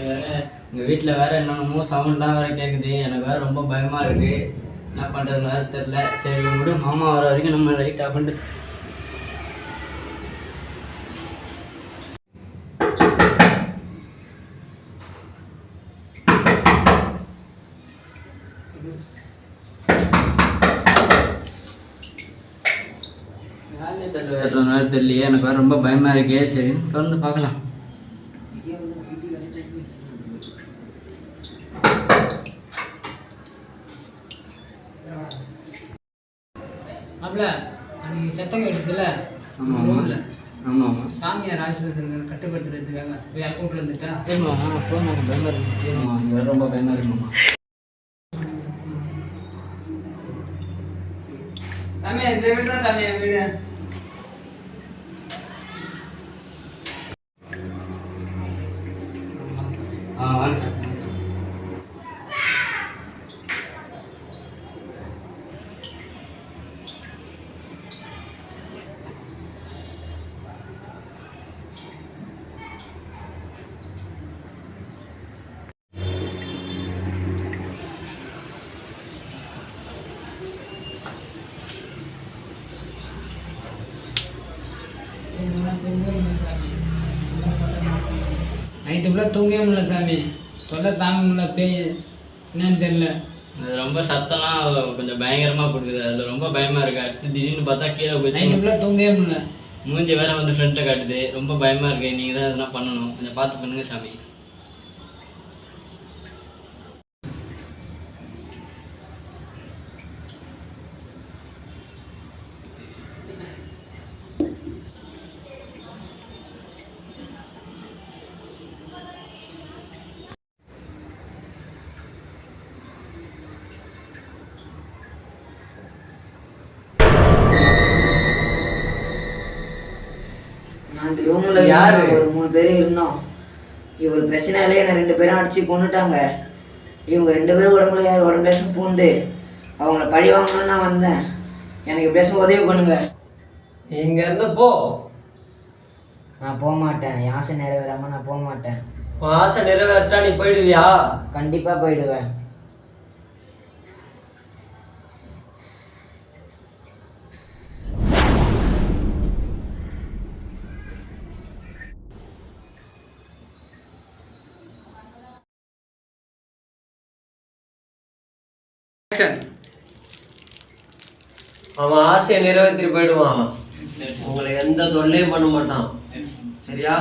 எங்கள் வீட்டில் வேறு என்னென்னமோ சவுண்ட்லாம் வேறு கேட்குது. எனக்கு வேறு ரொம்ப பயமாக இருக்குது. என்ன பண்ணுறது வேறு தெரில. சரி விடு, மாமா வர வரைக்கும் நம்ம லைட் ஆஃப் பண்ணிட்டு தெரியலையே. எனக்கு வேறு ரொம்ப பயமாக இருக்கே. சரி திறந்து பார்க்கலாம். அப்பல அன்னைக்கு சத்தம் கேட்டுல ரூமில். ஆமாம் சாமியார் ஆஸ்பத்திரி கட்டுப்படுத்துறதுக்காக போய் கூப்பிட்டு வந்துட்டா. ஃபோன் எனக்கு பயமாக இருந்துச்சு. வேறு ரொம்ப பயமாக இருக்குமாம்மா. சாமியா இந்த வீடு தான் சாமியா வீடு. வாங்க சார். நைட்டு ஃபுல்லாக தூங்கவே முடியல சாமி. தொல்லை தாங்க முடியல. பேய் என்னன்னு தெரியல. அது ரொம்ப சத்தம்லாம் கொஞ்சம் பயங்கரமாக கொடுக்குது. அதில் ரொம்ப பயமாக இருக்குது. அடுத்து திடீர்னு பார்த்தா கீழே போய் நைட்டு ஃபுல்லாக தூங்கவே முடியல. மூஞ்சி வேற வந்து ஃப்ரெண்ட்டை காட்டுது. ரொம்ப பயமாக இருக்குது. நீங்கள் தான் எதனா பண்ணணும். கொஞ்சம் பார்த்து பண்ணுங்க சாமி. அந்த ரூம்ல யாரு ஒரு 3 பேர் இருந்தோம். இவர் பிரச்சனையிலே என்ன 2 பேரும் அடிச்சு கொண்டுட்டாங்க. இவங்க 2 பேரும் உடம்புல பூந்து அவங்கள பழி வாங்கணும்னு நான் வந்தேன். எனக்கு பேச உதவி பண்ணுங்க. இங்க இருந்து போ. நான் போக மாட்டேன். என் ஆசை நிறைவேறாம நான் போக மாட்டேன். உன் ஆசை நிறைவேற்றா நீ போயிடுவியா? கண்டிப்பா போயிடுவேன். அவன் ஆசையை நிறைவேற்றி போயிடுவான். உங்களை எந்த தொல்லையும் பண்ண மாட்டான். சரியா?